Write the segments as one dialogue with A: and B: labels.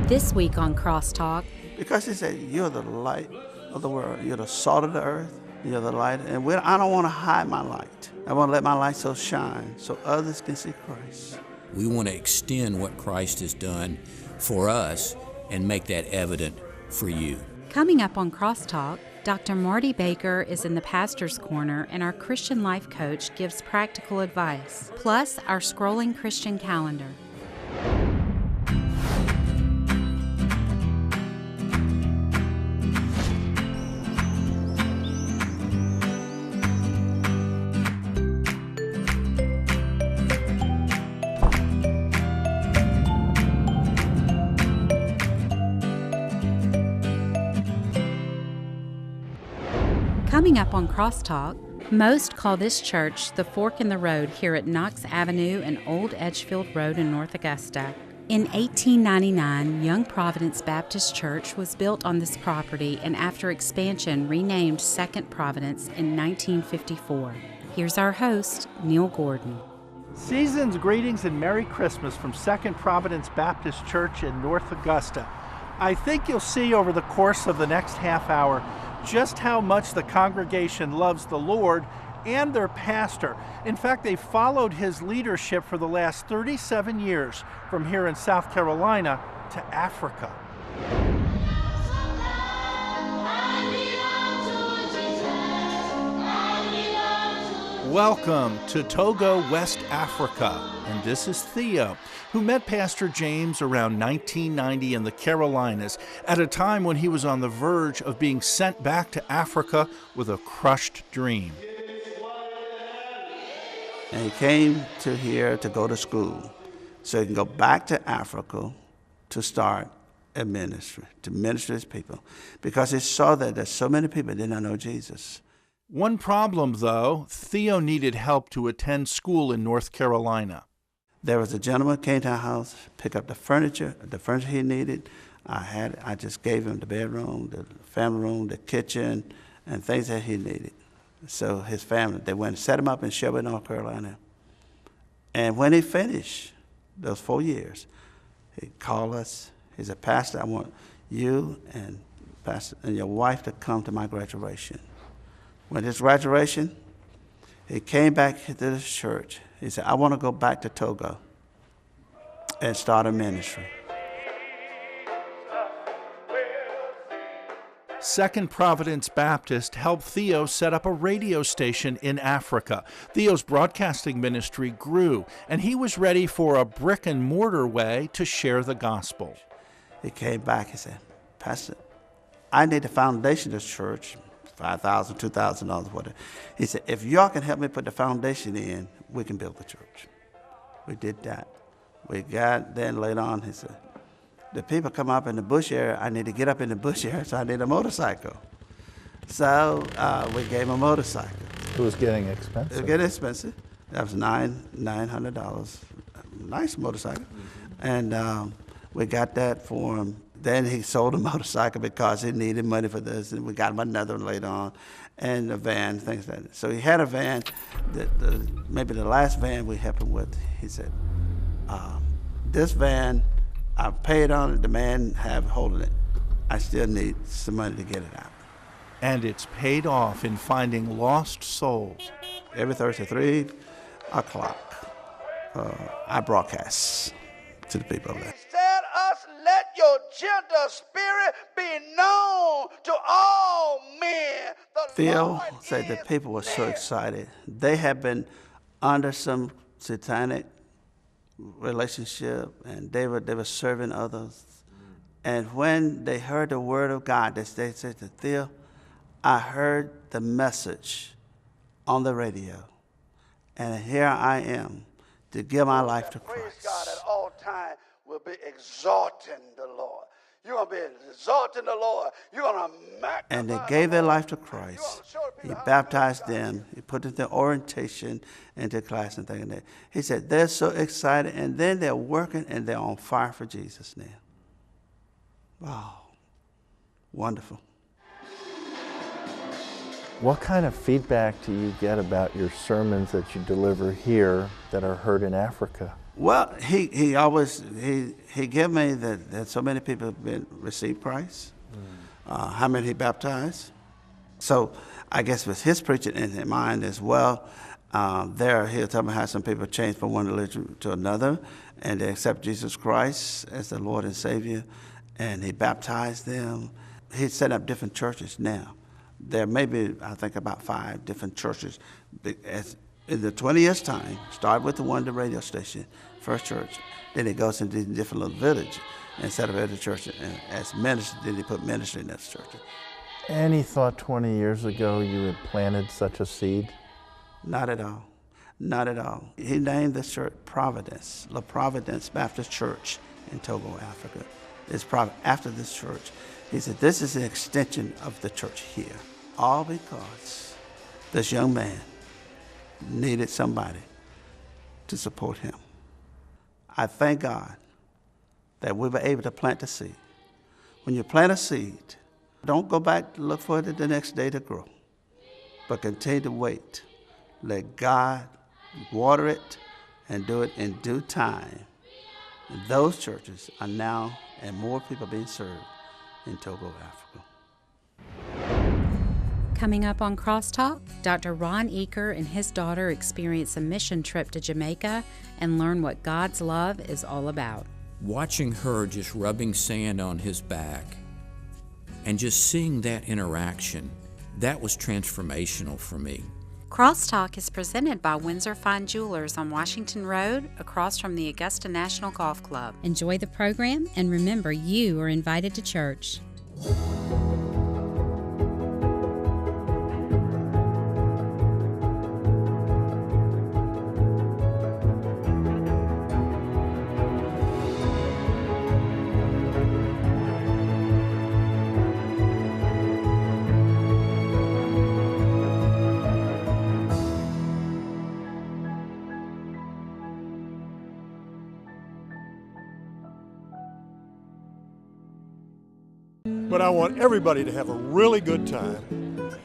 A: This week on Crosstalk,
B: Because he said, you're the light of the world. You're the salt of the earth. You're the light. And I don't want to hide my light. I want to let my light so shine so others can see Christ.
C: We want to extend what Christ has done for us and make that evident for you.
A: coming up on Crosstalk, Dr. Marty Baker is in the Pastor's Corner and our Christian life coach gives practical advice, plus our scrolling Christian calendar. Coming up on Crosstalk, most call this church the fork in the road here at Knox Avenue and Old Edgefield Road in North Augusta. In 1899, Young Providence Baptist Church was built on this property and after expansion renamed Second Providence in 1954. Here's our host, Neil Gordon.
D: Season's greetings and Merry Christmas from Second Providence Baptist Church in North Augusta. I think you'll see over the course of the next half hour just how much the congregation loves the Lord and their pastor. In fact, they followed his leadership for the last 37 years from here in South Carolina to Africa. Welcome to Togo, West Africa, and this is Theo, who met Pastor James around 1990 in the Carolinas at a time when he was on the verge of being sent back to Africa with a crushed dream.
B: And he came to here to go to school so he can go back to Africa to start a ministry, to minister to his people, because he saw that there's so many people that did not know Jesus.
D: One problem, though, Theo needed help to attend school in North Carolina.
B: There was a gentleman who came to our house, picked up the furniture he needed. I just gave him the bedroom, the family room, the kitchen, and things that he needed. So his family, they went and set him up in Shelby, North Carolina. And when he finished those 4 years, he called us. He said, Pastor, I want you and Pastor and your wife to come to my graduation. When his graduation, he came back to this church. He said, I want to go back to Togo and start a ministry.
D: Second Providence Baptist helped Theo set up a radio station in Africa. Theo's broadcasting ministry grew, and he was ready for a brick and mortar way to share the gospel.
B: He came back, he said, Pastor, I need a foundation of this church. $5,000, $2,000, whatever. He said, if y'all can help me put the foundation in, we can build the church. We did that. Then later on, he said, the people come up in the bush area, I need to get up in the bush area, so I need a motorcycle. So we gave him a motorcycle.
E: It was getting expensive.
B: It was getting expensive. That was $900. Nice motorcycle. And we got that for him. Then he sold a motorcycle because he needed money for this, and we got him another one later on, and a van, things like that. So he had a van. Maybe the last van we helped him with, he said, this van, I paid on it, the man holding it. I still need some money to get it out.
D: And it's paid off in finding lost souls.
B: Every Thursday, 3 o'clock, I broadcast to the people there.
F: Let your gentle spirit be known to all men.
B: Phil said the people were so excited. They had been under some satanic relationship, and they were serving others. And when they heard the word of God, they said to Theo, I heard the message on the radio, and here I am to give my life to Christ.
F: Praise God at all times. Will be exalting the Lord. You're going to be exalting the Lord. You're going to magnify.
B: And they gave their life to Christ. He baptized them. He put them to orientation into class and things like that. He said they're so excited, and then they're working and they're on fire for Jesus now. Wow. Wonderful.
E: What kind of feedback do you get about your sermons that you deliver here that are heard in Africa?
B: Well, he always he gave me that so many people have received Christ. How many he baptized? So I guess with his preaching in mind as well, he'll tell me how some people changed from one religion to another, and they accept Jesus Christ as the Lord and Savior, and he baptized them. He's set up different churches now. There may be, I think, about 5 different churches. In the 20 years' time, start with the one, the radio station, first church. Then it goes into different little villages and set up every church as ministry. Then they put ministry in those churches.
E: Any thought 20 years ago you had planted such a seed?
B: Not at all. Not at all. He named the church Providence, La Providence Baptist Church in Togo, Africa. It's after this church. He said, this is an extension of the church here. All because this young man needed somebody to support him. I thank God that we were able to plant the seed. When you plant a seed, don't go back to look for it the next day to grow, but continue to wait. Let God water it and do it in due time. And those churches are now, and more people being served in Togo, Africa.
A: Coming up on Crosstalk, Dr. Ron Eaker and his daughter experience a mission trip to Jamaica and learn what God's love is all about.
C: Watching her just rubbing sand on his back and just seeing that interaction, that was transformational for me.
A: Crosstalk is presented by Windsor Fine Jewelers on Washington Road, across from the Augusta National Golf Club. Enjoy the program, and remember, you are invited to church.
G: But I want everybody to have a really good time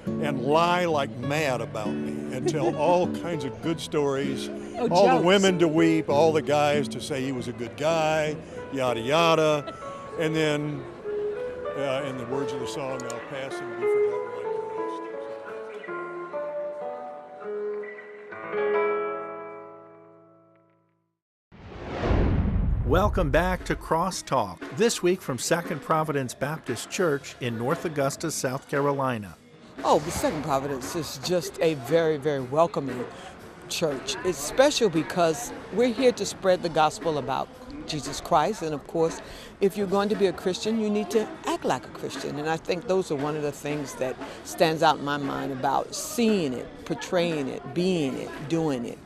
G: and lie like mad about me and tell all kinds of good stories, all jokes. The women to weep, all the guys to say he was a good guy, yada yada, and then in the words of the song, I'll pass and be forgotten like Christ.
D: Welcome back to Crosstalk, this week from Second Providence Baptist Church in North Augusta, South Carolina.
H: Oh, the Second Providence is just a very, very welcoming church. It's special because we're here to spread the gospel about Jesus Christ, and of course, if you're going to be a Christian, you need to act like a Christian, and I think those are one of the things that stands out in my mind about seeing it, portraying it, being it, doing it.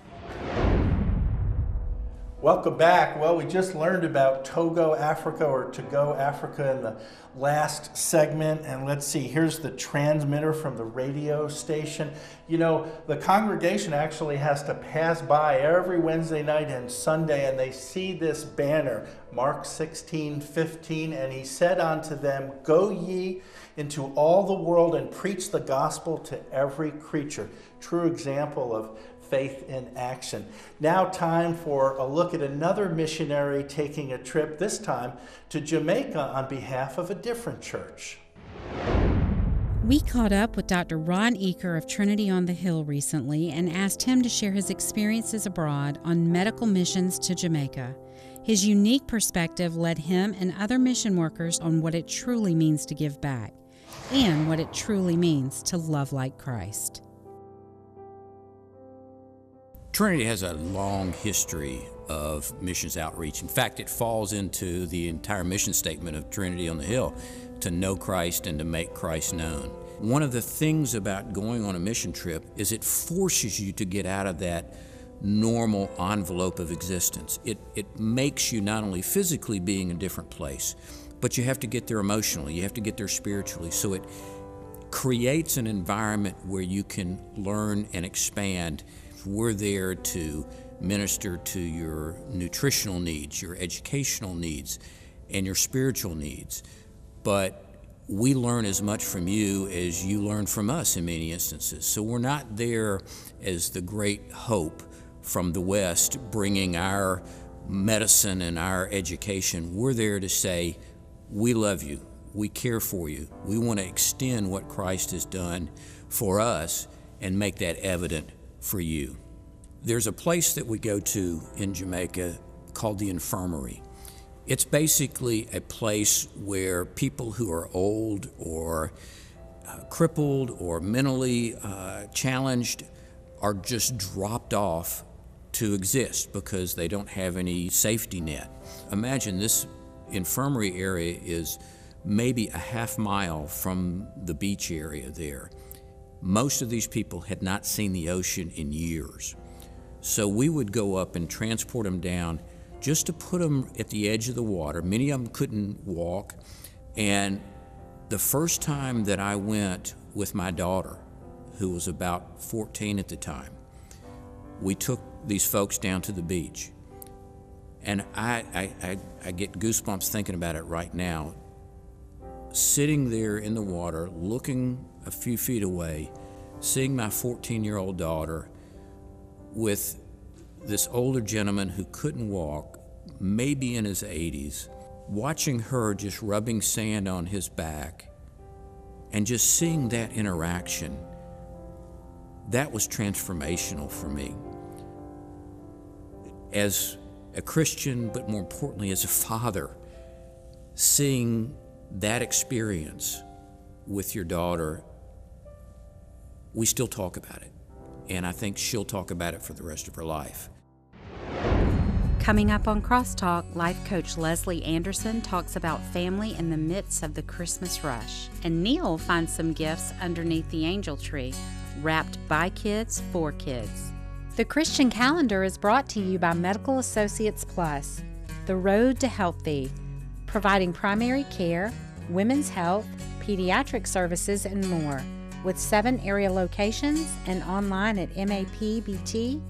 D: Welcome back. Well, we just learned about Togo, Africa, or To-Go Africa in the last segment. And let's see, here's the transmitter from the radio station. You know, the congregation actually has to pass by every Wednesday night and Sunday, and they see this banner, Mark 16:15, and he said unto them, Go ye into all the world and preach the gospel to every creature. True example of faith in action. Now time for a look at another missionary taking a trip, this time to Jamaica on behalf of a different church.
A: We caught up with Dr. Ron Eaker of Trinity on the Hill recently and asked him to share his experiences abroad on medical missions to Jamaica. His unique perspective led him and other mission workers on what it truly means to give back and what it truly means to love like Christ.
C: Trinity has a long history of missions outreach. In fact, it falls into the entire mission statement of Trinity on the Hill, to know Christ and to make Christ known. One of the things about going on a mission trip is it forces you to get out of that normal envelope of existence. It makes you not only physically being in a different place, but you have to get there emotionally, you have to get there spiritually. So it creates an environment where you can learn and expand. We're there to minister to your nutritional needs, your educational needs, and your spiritual needs. But we learn as much from you as you learn from us in many instances. So we're not there as the great hope from the West, bringing our medicine and our education. We're there to say, we love you, we care for you, we want to extend what Christ has done for us and make that evident for you. There's a place that we go to in Jamaica called the infirmary. It's basically a place where people who are old or crippled or mentally challenged are just dropped off to exist because they don't have any safety net. Imagine this infirmary area is maybe a half mile from the beach area there. Most of these people had not seen the ocean in years. So we would go up and transport them down just to put them at the edge of the water. Many of them couldn't walk. And the first time that I went with my daughter, who was about 14 at the time, we took these folks down to the beach. And I get goosebumps thinking about it right now. Sitting there in the water, looking a few feet away, seeing my 14-year-old daughter with this older gentleman who couldn't walk, maybe in his 80s, watching her just rubbing sand on his back and just seeing that interaction, that was transformational for me. As a Christian, but more importantly as a father, seeing that experience with your daughter, we still talk about it. And I think she'll talk about it for the rest of her life.
A: Coming up on Crosstalk, life coach Leslie Anderson talks about family in the midst of the Christmas rush. And Neil finds some gifts underneath the angel tree, wrapped by kids for kids. The Christian Calendar is brought to you by Medical Associates Plus, the road to healthy, providing primary care, women's health, pediatric services, and more, with 7 area locations and online at mapbt.com.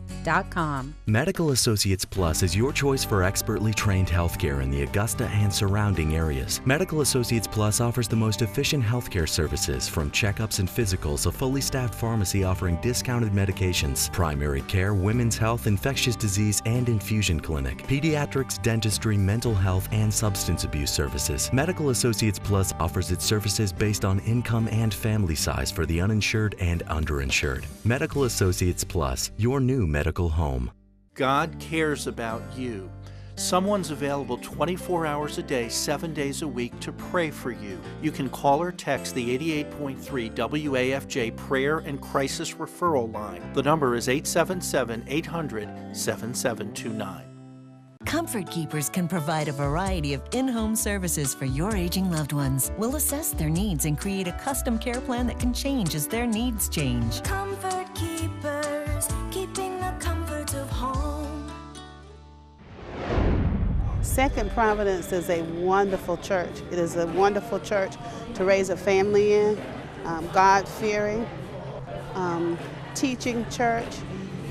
I: Medical Associates Plus is your choice for expertly trained healthcare in the Augusta and surrounding areas. Medical Associates Plus offers the most efficient healthcare services, from checkups and physicals, a fully staffed pharmacy offering discounted medications, primary care, women's health, infectious disease, and infusion clinic, pediatrics, dentistry, mental health, and substance abuse services. Medical Associates Plus offers its services based on income and family size for the uninsured and underinsured. Medical Associates Plus, your new medical home.
D: God cares about you. Someone's available 24 hours a day, 7 days a week to pray for you. You can call or text the 88.3 WAFJ Prayer and Crisis Referral Line. The number is 877-800-7729.
J: Comfort Keepers can provide a variety of in-home services for your aging loved ones. We'll assess their needs and create a custom care plan that can change as their needs change.
K: Comfort Keepers, keeping the comfort of home.
L: Second Providence is a wonderful church. It is a wonderful church to raise a family in, God-fearing, teaching church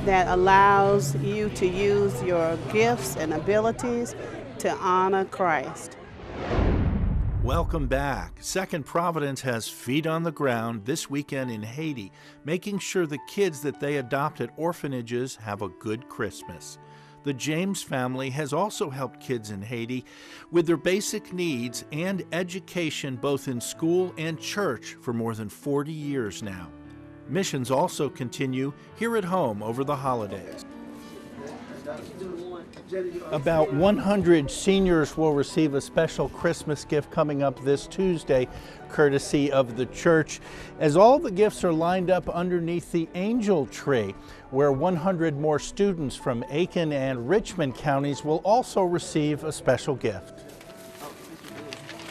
L: that allows you to use your gifts and abilities to honor Christ.
D: Welcome back. Second Providence has feet on the ground this weekend in Haiti, making sure the kids that they adopt at orphanages have a good Christmas. The James family has also helped kids in Haiti with their basic needs and education both in school and church for more than 40 years now. Missions also continue here at home over the holidays. About 100 seniors will receive a special Christmas gift coming up this Tuesday, courtesy of the church, as all the gifts are lined up underneath the angel tree, where 100 more students from Aiken and Richmond counties will also receive a special gift.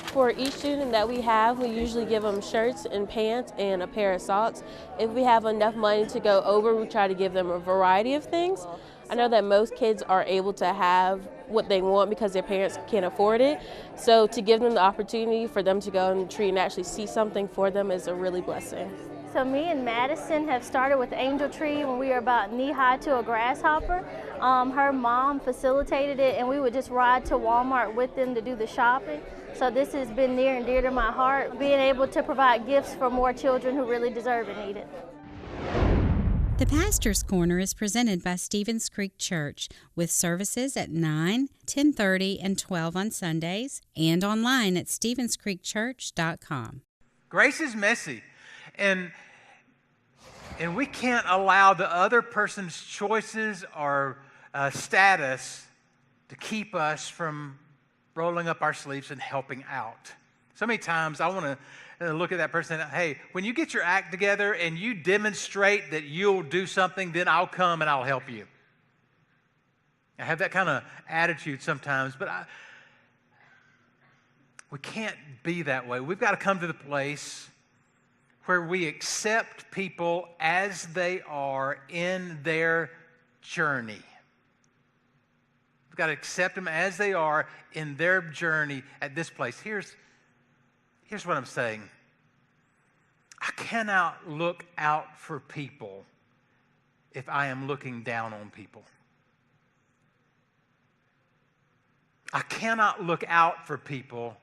M: For each student that we have, we usually give them shirts and pants and a pair of socks. If we have enough money to go over, we try to give them a variety of things. I know that most kids are able to have what they want because their parents can't afford it. So to give them the opportunity for them to go on the tree and actually see something for them is a really blessing.
N: So me and Madison have started with the angel tree when we were about knee-high to a grasshopper. Her mom facilitated it, and we would just ride to Walmart with them to do the shopping. So this has been near and dear to my heart, being able to provide gifts for more children who really deserve and need it.
A: The Pastor's Corner is presented by Stevens Creek Church with services at 9, 10:30, and 12 on Sundays and online at stevenscreekchurch.com.
O: Grace is messy, and we can't allow the other person's choices or status to keep us from rolling up our sleeves and helping out. So many times I want to look at that person and, hey, when you get your act together and you demonstrate that you'll do something, then I'll come and I'll help you. I have that kind of attitude sometimes, but we can't be that way. We've got to come to the place where we accept people as they are in their journey. We've got to accept them as they are in their journey at this place. Here's what I'm saying. I cannot look out for people if I am looking down on people. I cannot look out for people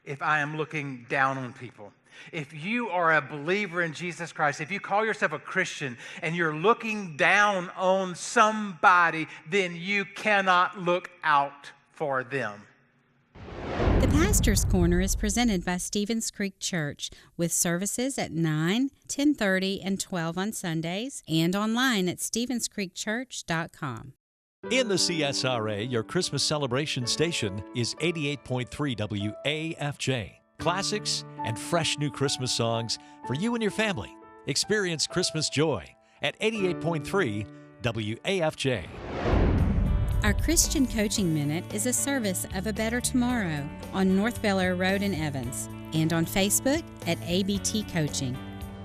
O: if I am looking down on people. If you are a believer in Jesus Christ, if you call yourself a Christian and you're looking down on somebody, then you cannot look out for them.
A: The Pastor's Corner is presented by Stevens Creek Church with services at 9, 10:30, and 12 on Sundays and online at stevenscreekchurch.com.
P: In the CSRA, your Christmas celebration station is 88.3 WAFJ. Classics and fresh new Christmas songs for you and your family. Experience Christmas joy at 88.3 WAFJ.
A: Our Christian Coaching Minute is a service of A Better Tomorrow on North Bel Air Road in Evans and on Facebook at ABT Coaching.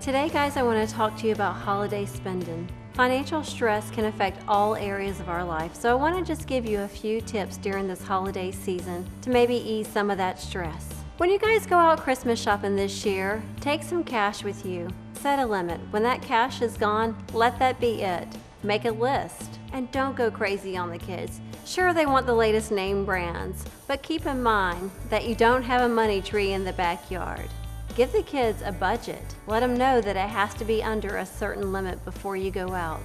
Q: Today, guys, I want to talk to you about holiday spending. Financial stress can affect all areas of our life, so I want to just give you a few tips during this holiday season to maybe ease some of that stress. When you guys go out Christmas shopping this year, take some cash with you. Set a limit. When that cash is gone, let that be it. Make a list. And don't go crazy on the kids. Sure, they want the latest name brands, but keep in mind that you don't have a money tree in the backyard. Give the kids a budget. Let them know that it has to be under a certain limit before you go out.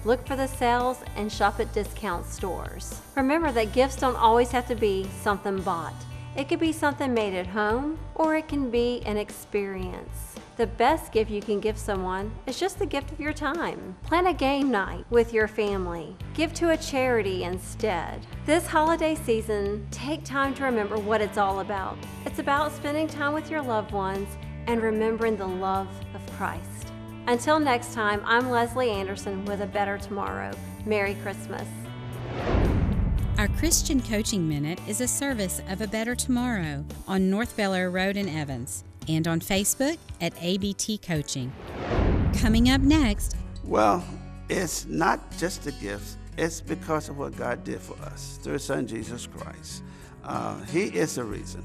Q: Look for the sales and shop at discount stores. Remember that gifts don't always have to be something bought. It could be something made at home, or it can be an experience. The best gift you can give someone is just the gift of your time. Plan a game night with your family. Give to a charity instead. This holiday season, take time to remember what it's all about. It's about spending time with your loved ones and remembering the love of Christ. Until next time, I'm Leslie Anderson with A Better Tomorrow. Merry Christmas.
A: Our Christian Coaching Minute is a service of A Better Tomorrow on North Bel Air Road in Evans and on Facebook at ABT Coaching. Coming up next.
B: Well, it's not just the gifts. It's because of what God did for us through His Son, Jesus Christ. He is the reason.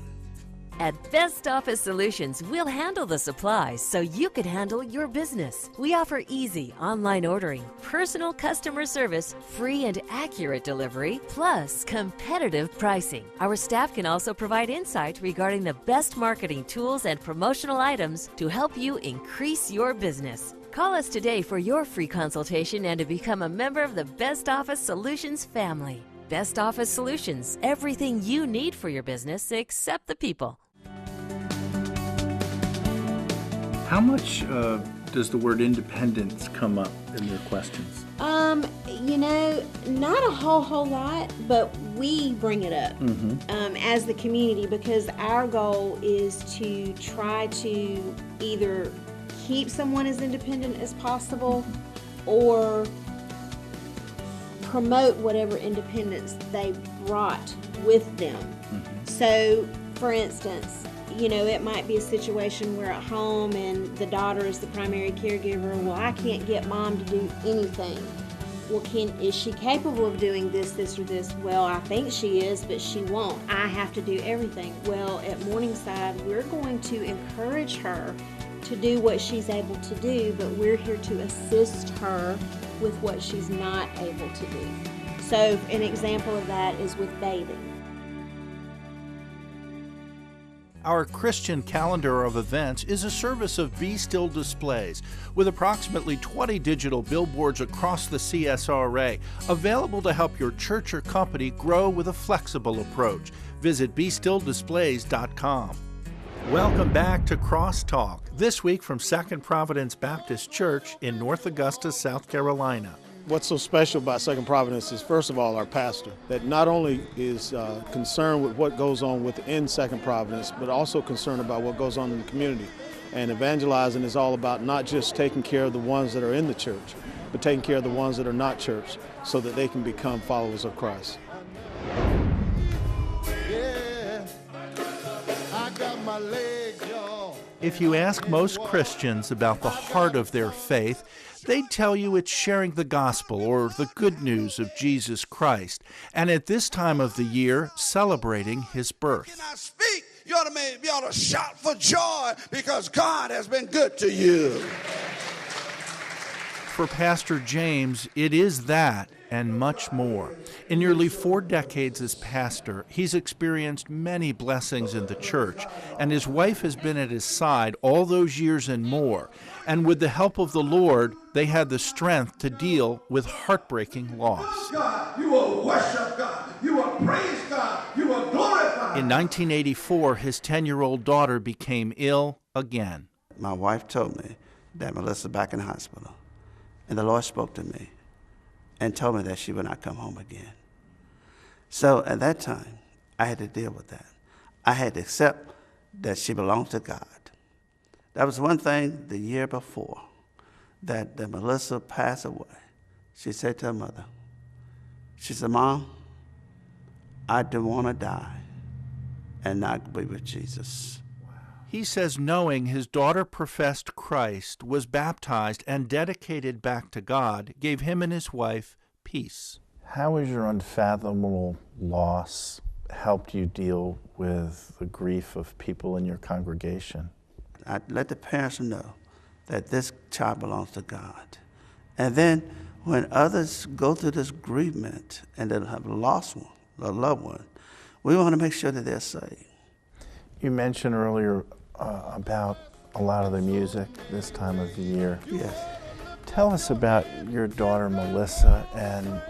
R: At Best Office Solutions, we'll handle the supplies so you can handle your business. We offer easy online ordering, personal customer service, free and accurate delivery, plus competitive pricing. Our staff can also provide insight regarding the best marketing tools and promotional items to help you increase your business. Call us today for your free consultation and to become a member of the Best Office Solutions family. Best Office Solutions, everything you need for your business except the people.
S: How much does the word independence come up in your questions?
T: Not a whole lot, but we bring it up as the community because our goal is to try to either keep someone as independent as possible or promote whatever independence they brought with them. So, for instance, it might be a situation where at home and the daughter is the primary caregiver. Well, I can't get mom to do anything. Well, is she capable of doing this, or this? Well, I think she is, but she won't. I have to do everything. Well, at Morningside, we're going to encourage her to do what she's able to do, but we're here to assist her with what she's not able to do. So an example of that is with bathing.
D: Our Christian calendar of events is a service of Be Still Displays, with approximately 20 digital billboards across the CSRA, available to help your church or company grow with a flexible approach. Visit BeStillDisplays.com. Welcome back to Crosstalk, this week from Second Providence Baptist Church in North Augusta, South Carolina.
U: What's so special about Second Providence is, first of all, our pastor, that not only is concerned with what goes on within Second Providence, but also concerned about what goes on in the community. And evangelizing is all about not just taking care of the ones that are in the church, but taking care of the ones that are not church, so that they can become followers of Christ.
D: If you ask most Christians about the heart of their faith, they'd tell you it's sharing the gospel or the good news of Jesus Christ, and at this time of the year, celebrating his birth.
F: Can I speak? You ought to shout for joy because God has been good to you.
D: For Pastor James, it is that and much more. In nearly 4 decades as pastor, he's experienced many blessings in the church, and his wife has been at his side all those years and more. And with the help of the Lord, they had the strength to deal with heartbreaking loss.
F: God, you will worship God. You will praise God. You will glorify.
D: In 1984, his 10-year-old daughter became ill again.
B: My wife told me that Melissa's back in the hospital, and the Lord spoke to me and told me that she would not come home again. So at that time, I had to deal with that. I had to accept that she belongs to God. That was one thing the year before that Melissa passed away. She said to her mother, she said, "Mom, I don't want to die and not be with Jesus."
D: He says knowing his daughter professed Christ, was baptized, and dedicated back to God gave him and his wife peace.
E: How has your unfathomable loss helped you deal with the grief of people in your congregation?
B: I let the parents know that this child belongs to God. And then when others go through this bereavement and they have lost one, a loved one, we want to make sure that they're saved.
E: You mentioned earlier about a lot of the music this time of the year.
B: Yes.
E: Tell us about your daughter Melissa and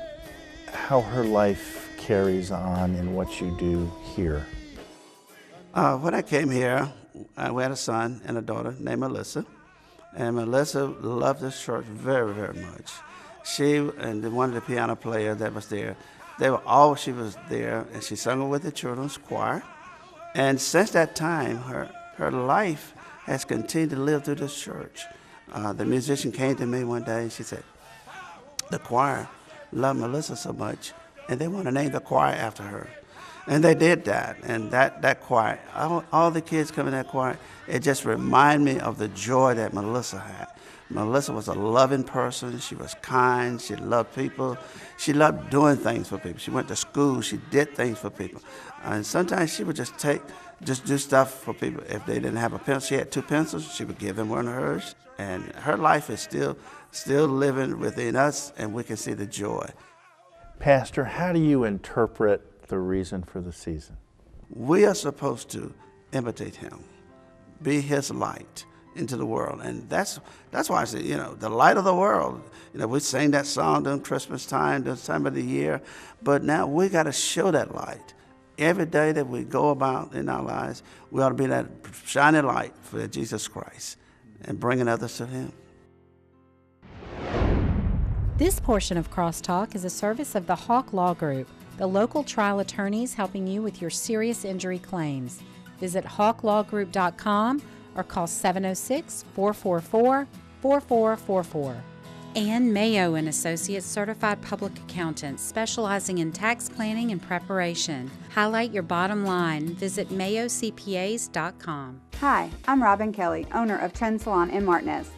E: how her life carries on in what you do here.
B: When I came here, we had a son and a daughter named Melissa. And Melissa loved this church very, very much. She and one of the piano players that was there, she was there, and she sung with the children's choir. And since that time, her life has continued to live through this church. The musician came to me one day and she said, the choir loved Melissa so much, and they want to name the choir after her. And they did that, and that choir, all the kids come in that choir, it just reminded me of the joy that Melissa had. Melissa was a loving person. She was kind. She loved people. She loved doing things for people. She went to school. She did things for people. And sometimes she would just do stuff for people. If they didn't have a pencil, she had 2 pencils, she would give them one of hers. And her life is still living within us, and we can see the joy.
E: Pastor, how do you interpret the reason for the season?
B: We are supposed to imitate him, be his light into the world. And that's why I say, the light of the world. We sing that song during Christmas time, this time of the year, but now we got to show that light. Every day that we go about in our lives, we ought to be that shining light for Jesus Christ and bringing others to him.
A: This portion of Crosstalk is a service of the Hawk Law Group, the local trial attorneys helping you with your serious injury claims. Visit hawklawgroup.com or call 706-444-4444. Ann Mayo and Associates Certified Public Accountants specializing in tax planning and preparation. Highlight your bottom line. Visit mayocpas.com.
V: Hi, I'm Robin Kelly, owner of Trend Salon in Martinez.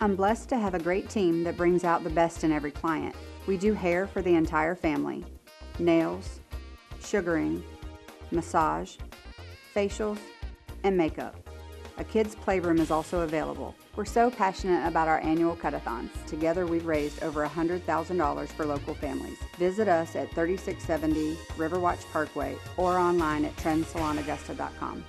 V: I'm blessed to have a great team that brings out the best in every client. We do hair for the entire family, nails, sugaring, massage, facials, and makeup. A kids' playroom is also available. We're so passionate about our annual cut-a-thons. Together we've raised over $100,000 for local families. Visit us at 3670 Riverwatch Parkway or online at trendsalonaugusta.com.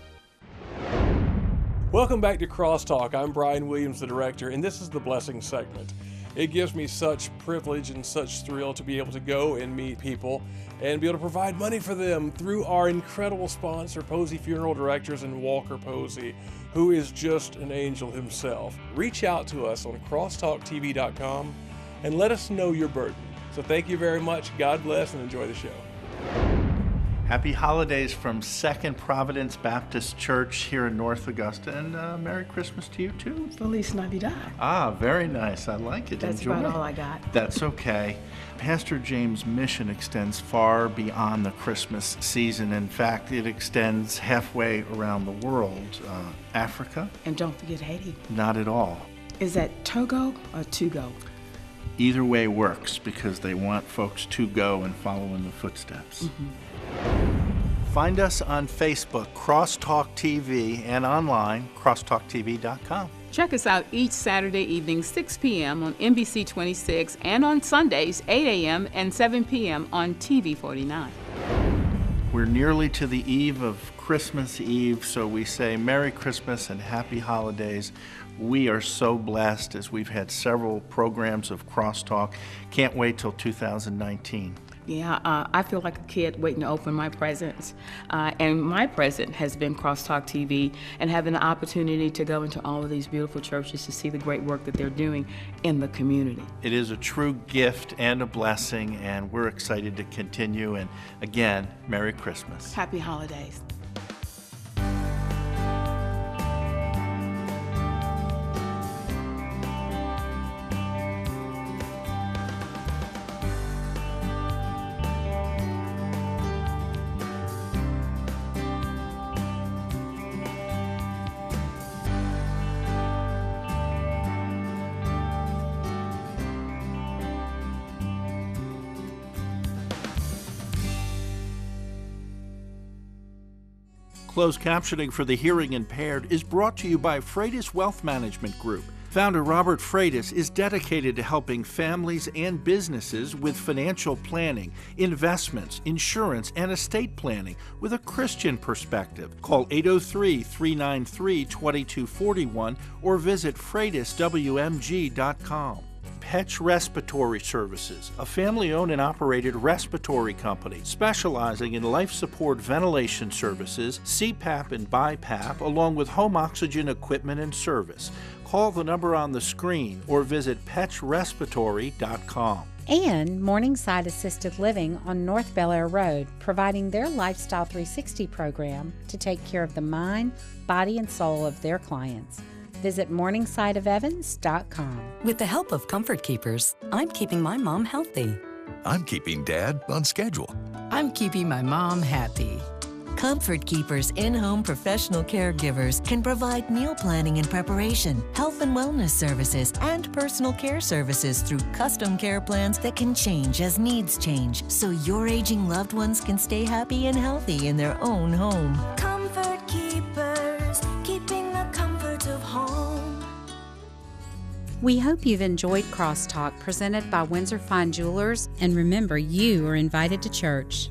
G: Welcome back to Crosstalk. I'm Brian Williams, the director, and this is the Blessing segment. It gives me such privilege and such thrill to be able to go and meet people and be able to provide money for them through our incredible sponsor, Posey Funeral Directors and Walker Posey, who is just an angel himself. Reach out to us on crosstalktv.com and let us know your burden. So thank you very much. God bless and enjoy the show.
D: Happy holidays from Second Providence Baptist Church here in North Augusta, and Merry Christmas to you too.
H: Feliz Navidad.
D: Ah, very nice. I like it.
H: That's
D: Enjoy.
H: about all I got.
D: That's okay. Pastor James' mission extends far beyond the Christmas season. In fact, it extends halfway around the world. Africa?
H: And don't forget Haiti.
D: Not at all.
H: Is that Togo or to-go?
D: Either way works because they want folks to go and follow in the footsteps.
H: Mm-hmm.
D: Find us on Facebook, Crosstalk TV, and online, crosstalktv.com.
W: Check us out each Saturday evening, 6 p.m. on NBC 26 and on Sundays, 8 a.m. and 7 p.m. on TV 49.
D: We're nearly to the eve of Christmas Eve, so we say Merry Christmas and Happy Holidays. We are so blessed as we've had several programs of Crosstalk. Can't wait till 2019.
W: Yeah, I feel like a kid waiting to open my presents. And my present has been Crosstalk TV and having the opportunity to go into all of these beautiful churches to see the great work that they're doing in the community.
D: It is a true gift and a blessing, and we're excited to continue. And again, Merry Christmas.
W: Happy holidays.
D: Closed captioning for the hearing impaired is brought to you by Freitas Wealth Management Group. Founder Robert Freitas is dedicated to helping families and businesses with financial planning, investments, insurance, and estate planning with a Christian perspective. Call 803-393-2241 or visit freitaswmg.com. Petch Respiratory Services, a family-owned and operated respiratory company specializing in life support ventilation services, CPAP and BiPAP, along with home oxygen equipment and service. Call the number on the screen or visit petchrespiratory.com.
A: And Morningside Assisted Living on North Bel Air Road, providing their Lifestyle 360 program to take care of the mind, body, and soul of their clients. Visit morningsideofevans.com.
X: With the help of Comfort Keepers, I'm keeping my mom healthy.
Y: I'm keeping Dad on schedule.
R: I'm keeping my mom happy. Comfort Keepers in-home professional caregivers can provide meal planning and preparation, health and wellness services, and personal care services through custom care plans that can change as needs change, so your aging loved ones can stay happy and healthy in their own home.
K: Comfort Keepers, keeping the comfort of home.
A: We hope you've enjoyed Crosstalk presented by Windsor Fine Jewelers, and remember, you are invited to church.